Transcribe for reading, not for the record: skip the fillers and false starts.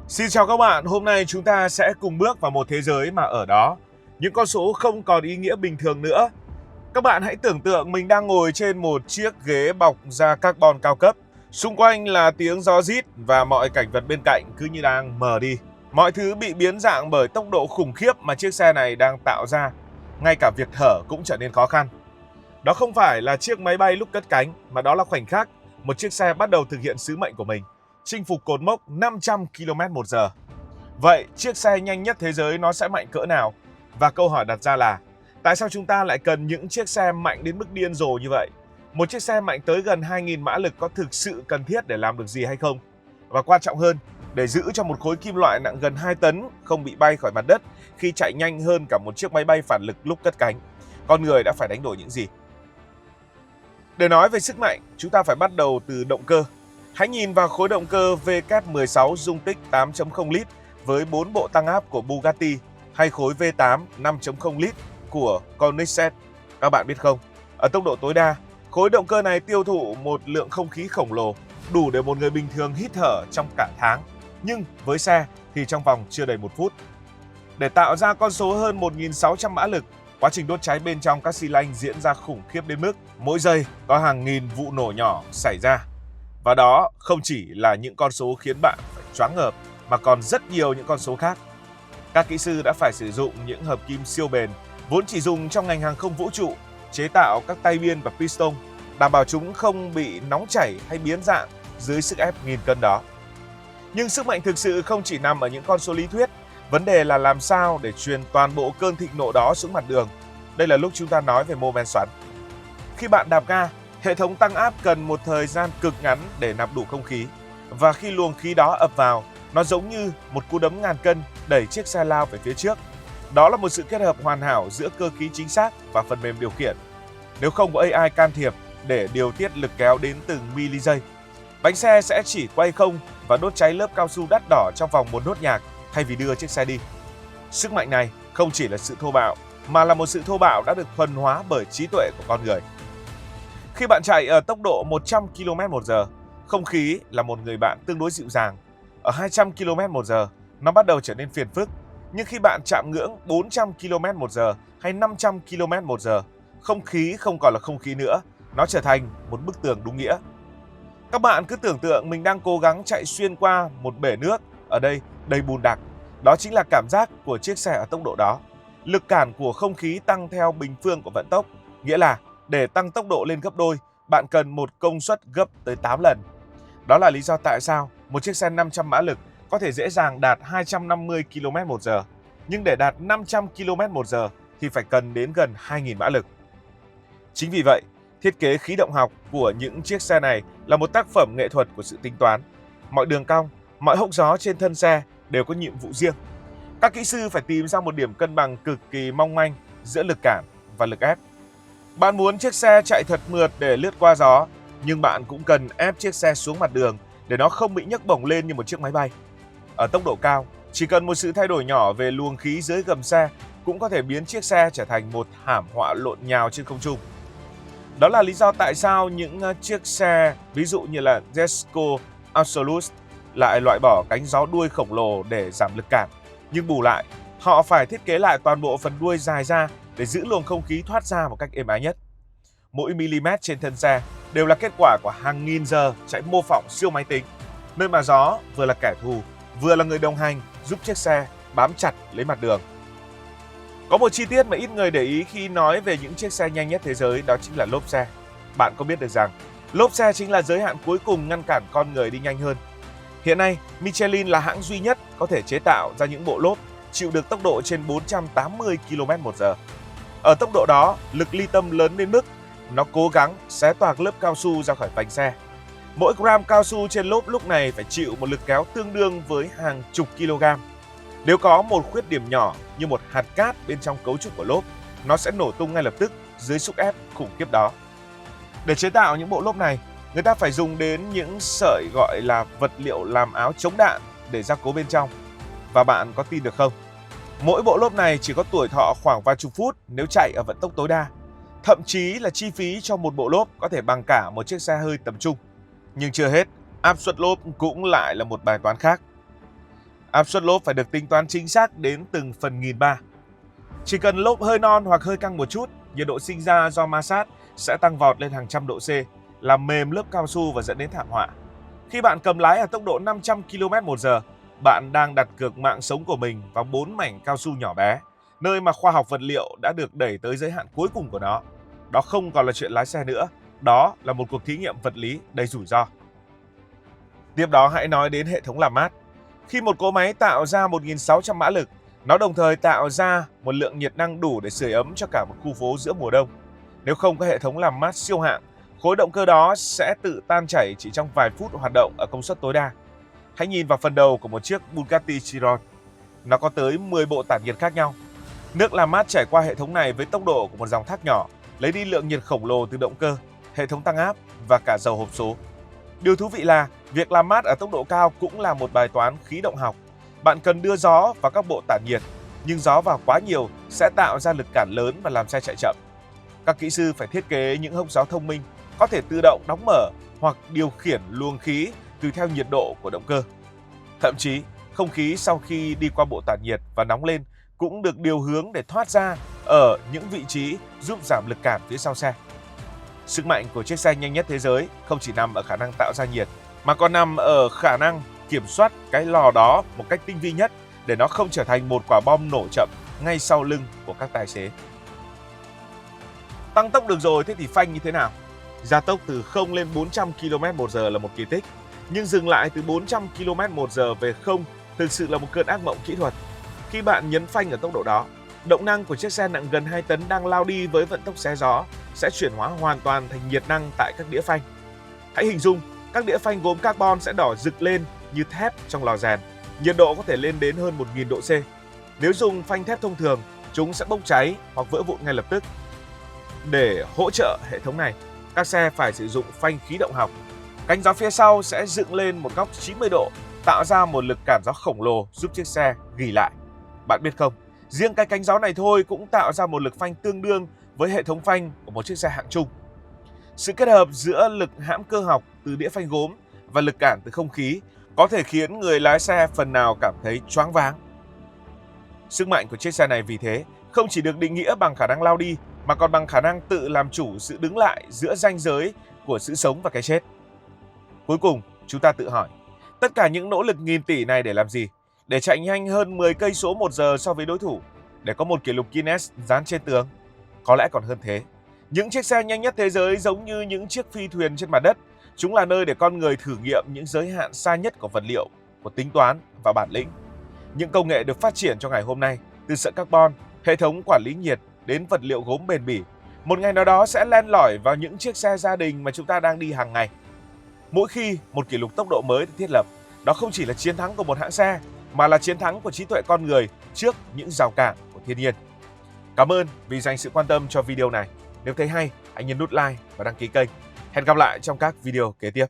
Xin chào các bạn, hôm nay chúng ta sẽ cùng bước vào một thế giới mà ở đó những con số không còn ý nghĩa bình thường nữa. Các bạn hãy tưởng tượng mình đang ngồi trên một chiếc ghế bọc da carbon cao cấp. Xung quanh là tiếng gió rít và mọi cảnh vật bên cạnh cứ như đang mờ đi. Mọi thứ bị biến dạng bởi tốc độ khủng khiếp mà chiếc xe này đang tạo ra. Ngay cả việc thở cũng trở nên khó khăn. Đó không phải là chiếc máy bay lúc cất cánh, mà đó là khoảnh khắc một chiếc xe bắt đầu thực hiện sứ mệnh của mình, chinh phục cột mốc 500 km/h. Vậy chiếc xe nhanh nhất thế giới nó sẽ mạnh cỡ nào? Và câu hỏi đặt ra là tại sao chúng ta lại cần những chiếc xe mạnh đến mức điên rồ như vậy? Một chiếc xe mạnh tới gần 2.000 mã lực có thực sự cần thiết để làm được gì hay không? Và quan trọng hơn, để giữ cho một khối kim loại nặng gần 2 tấn không bị bay khỏi mặt đất khi chạy nhanh hơn cả một chiếc máy bay phản lực lúc cất cánh, con người đã phải đánh đổi những gì? Để nói về sức mạnh, chúng ta phải bắt đầu từ động cơ. Hãy nhìn vào khối động cơ WK16 dung tích 8.0 lít với 4 bộ tăng áp của Bugatti hay khối V8 5.0 lít của Koenigsegg. Các bạn biết không, ở tốc độ tối đa, khối động cơ này tiêu thụ một lượng không khí khổng lồ, đủ để một người bình thường hít thở trong cả tháng. Nhưng với xe thì trong vòng chưa đầy 1 phút. Để tạo ra con số hơn 1.600 mã lực, quá trình đốt cháy bên trong các xi lanh diễn ra khủng khiếp đến mức mỗi giây có hàng nghìn vụ nổ nhỏ xảy ra. Và đó không chỉ là những con số khiến bạn phải choáng ngợp, mà còn rất nhiều những con số khác. Các kỹ sư đã phải sử dụng những hợp kim siêu bền, vốn chỉ dùng trong ngành hàng không vũ trụ, chế tạo các tay biên và piston, đảm bảo chúng không bị nóng chảy hay biến dạng dưới sức ép nghìn cân đó. Nhưng sức mạnh thực sự không chỉ nằm ở những con số lý thuyết. Vấn đề là làm sao để truyền toàn bộ cơn thịnh nộ đó xuống mặt đường. Đây là lúc chúng ta nói về mô men xoắn. Khi bạn đạp ga, hệ thống tăng áp cần một thời gian cực ngắn để nạp đủ không khí. Và khi luồng khí đó ập vào, nó giống như một cú đấm ngàn cân đẩy chiếc xe lao về phía trước. Đó là một sự kết hợp hoàn hảo giữa cơ khí chính xác và phần mềm điều khiển. Nếu không có AI can thiệp để điều tiết lực kéo đến từng mili giây, bánh xe sẽ chỉ quay không và đốt cháy lớp cao su đắt đỏ trong vòng một nốt nhạc thay vì đưa chiếc xe đi. Sức mạnh này không chỉ là sự thô bạo, mà là một sự thô bạo đã được thuần hóa bởi trí tuệ của con người. Khi bạn chạy ở tốc độ 100 km/h, không khí là một người bạn tương đối dịu dàng. Ở 200 km/h, nó bắt đầu trở nên phiền phức. Nhưng khi bạn chạm ngưỡng 400 km/h hay 500 km/h, không khí không còn là không khí nữa, nó trở thành một bức tường đúng nghĩa. Các bạn cứ tưởng tượng mình đang cố gắng chạy xuyên qua một bể nước, ở đây đầy bùn đặc. Đó chính là cảm giác của chiếc xe ở tốc độ đó. Lực cản của không khí tăng theo bình phương của vận tốc, nghĩa là để tăng tốc độ lên gấp đôi, bạn cần một công suất gấp tới 8 lần. Đó là lý do tại sao một chiếc xe 500 mã lực có thể dễ dàng đạt 250 km/h, nhưng để đạt 500 km/h thì phải cần đến gần 2.000 mã lực. Chính vì vậy, thiết kế khí động học của những chiếc xe này là một tác phẩm nghệ thuật của sự tính toán. Mọi đường cong, mọi hốc gió trên thân xe đều có nhiệm vụ riêng. Các kỹ sư phải tìm ra một điểm cân bằng cực kỳ mong manh giữa lực cản và lực ép. Bạn muốn chiếc xe chạy thật mượt để lướt qua gió, nhưng bạn cũng cần ép chiếc xe xuống mặt đường để nó không bị nhấc bổng lên như một chiếc máy bay. Ở tốc độ cao, chỉ cần một sự thay đổi nhỏ về luồng khí dưới gầm xe cũng có thể biến chiếc xe trở thành một thảm họa lộn nhào trên không trung. Đó là lý do tại sao những chiếc xe ví dụ như là Jesko Absolute lại loại bỏ cánh gió đuôi khổng lồ để giảm lực cản. Nhưng bù lại, họ phải thiết kế lại toàn bộ phần đuôi dài ra để giữ luồng không khí thoát ra một cách êm ái nhất. Mỗi mm trên thân xe đều là kết quả của hàng nghìn giờ chạy mô phỏng siêu máy tính, nơi mà gió vừa là kẻ thù, vừa là người đồng hành giúp chiếc xe bám chặt lấy mặt đường. Có một chi tiết mà ít người để ý khi nói về những chiếc xe nhanh nhất thế giới, đó chính là lốp xe. Bạn có biết được rằng lốp xe chính là giới hạn cuối cùng ngăn cản con người đi nhanh hơn. Hiện nay, Michelin là hãng duy nhất có thể chế tạo ra những bộ lốp chịu được tốc độ trên 480 km/h. Ở tốc độ đó, lực ly tâm lớn đến mức nó cố gắng xé toạc lớp cao su ra khỏi vành xe. Mỗi gram cao su trên lốp lúc này phải chịu một lực kéo tương đương với hàng chục kg. Nếu có một khuyết điểm nhỏ như một hạt cát bên trong cấu trúc của lốp, nó sẽ nổ tung ngay lập tức dưới sức ép khủng khiếp đó. Để chế tạo những bộ lốp này, người ta phải dùng đến những sợi gọi là vật liệu làm áo chống đạn để gia cố bên trong. Và bạn có tin được không? Mỗi bộ lốp này chỉ có tuổi thọ khoảng vài chục phút nếu chạy ở vận tốc tối đa. Thậm chí là chi phí cho một bộ lốp có thể bằng cả một chiếc xe hơi tầm trung. Nhưng chưa hết, áp suất lốp cũng lại là một bài toán khác. Áp suất lốp phải được tính toán chính xác đến từng phần nghìn bar. Chỉ cần lốp hơi non hoặc hơi căng một chút, nhiệt độ sinh ra do ma sát sẽ tăng vọt lên hàng trăm độ C, làm mềm lớp cao su và dẫn đến thảm họa. Khi bạn cầm lái ở tốc độ 500 km/h, bạn đang đặt cược mạng sống của mình vào 4 mảnh cao su nhỏ bé, nơi mà khoa học vật liệu đã được đẩy tới giới hạn cuối cùng của nó. Đó không còn là chuyện lái xe nữa, đó là một cuộc thí nghiệm vật lý đầy rủi ro. Tiếp đó hãy nói đến hệ thống làm mát. Khi một cỗ máy tạo ra 1.600 mã lực, nó đồng thời tạo ra một lượng nhiệt năng đủ để sưởi ấm cho cả một khu phố giữa mùa đông. Nếu không có hệ thống làm mát siêu hạng, khối động cơ đó sẽ tự tan chảy chỉ trong vài phút hoạt động ở công suất tối đa. Hãy nhìn vào phần đầu của một chiếc Bugatti Chiron. Nó có tới 10 bộ tản nhiệt khác nhau. Nước làm mát chảy qua hệ thống này với tốc độ của một dòng thác nhỏ, lấy đi lượng nhiệt khổng lồ từ động cơ, hệ thống tăng áp và cả dầu hộp số. Điều thú vị là việc làm mát ở tốc độ cao cũng là một bài toán khí động học. Bạn cần đưa gió vào các bộ tản nhiệt, nhưng gió vào quá nhiều sẽ tạo ra lực cản lớn và làm xe chạy chậm. Các kỹ sư phải thiết kế những hốc gió thông minh, có thể tự động đóng mở hoặc điều khiển luồng khí tùy theo nhiệt độ của động cơ. Thậm chí, không khí sau khi đi qua bộ tản nhiệt và nóng lên cũng được điều hướng để thoát ra ở những vị trí giúp giảm lực cản phía sau xe. Sức mạnh của chiếc xe nhanh nhất thế giới không chỉ nằm ở khả năng tạo ra nhiệt, mà còn nằm ở khả năng kiểm soát cái lò đó một cách tinh vi nhất để nó không trở thành một quả bom nổ chậm ngay sau lưng của các tài xế. Tăng tốc được rồi, thế thì phanh như thế nào? Gia tốc từ 0 lên 400 km/h là một kỳ tích, nhưng dừng lại từ 400 km/h về 0 thực sự là một cơn ác mộng kỹ thuật. Khi bạn nhấn phanh ở tốc độ đó, động năng của chiếc xe nặng gần 2 tấn đang lao đi với vận tốc xé gió sẽ chuyển hóa hoàn toàn thành nhiệt năng tại các đĩa phanh. Hãy hình dung, các đĩa phanh gốm carbon sẽ đỏ rực lên như thép trong lò rèn. Nhiệt độ có thể lên đến hơn 1000 độ C. Nếu dùng phanh thép thông thường, chúng sẽ bốc cháy hoặc vỡ vụn ngay lập tức. Để hỗ trợ hệ thống này, các xe phải sử dụng phanh khí động học. Cánh gió phía sau sẽ dựng lên một góc 90 độ, tạo ra một lực cản gió khổng lồ giúp chiếc xe ghì lại. Bạn biết không, riêng cái cánh gió này thôi cũng tạo ra một lực phanh tương đương với hệ thống phanh của một chiếc xe hạng trung. Sự kết hợp giữa lực hãm cơ học từ đĩa phanh gốm và lực cản từ không khí có thể khiến người lái xe phần nào cảm thấy choáng váng. Sức mạnh của chiếc xe này vì thế không chỉ được định nghĩa bằng khả năng lao đi mà còn bằng khả năng tự làm chủ sự đứng lại giữa ranh giới của sự sống và cái chết. Cuối cùng, chúng ta tự hỏi, tất cả những nỗ lực nghìn tỷ này để làm gì? Để chạy nhanh hơn 10 cây số một giờ so với đối thủ? Để có một kỷ lục Guinness dán trên tường? Có lẽ còn hơn thế. Những chiếc xe nhanh nhất thế giới giống như những chiếc phi thuyền trên mặt đất. Chúng là nơi để con người thử nghiệm những giới hạn xa nhất của vật liệu, của tính toán và bản lĩnh. Những công nghệ được phát triển cho ngày hôm nay, từ sợi carbon, hệ thống quản lý nhiệt đến vật liệu gốm bền bỉ, một ngày nào đó sẽ len lỏi vào những chiếc xe gia đình mà chúng ta đang đi hàng ngày. Mỗi khi một kỷ lục tốc độ mới được thiết lập, đó không chỉ là chiến thắng của một hãng xe, mà là chiến thắng của trí tuệ con người trước những rào cản của thiên nhiên. Cảm ơn vì dành sự quan tâm cho video này. Nếu thấy hay, hãy nhấn nút like và đăng ký kênh. Hẹn gặp lại trong các video kế tiếp.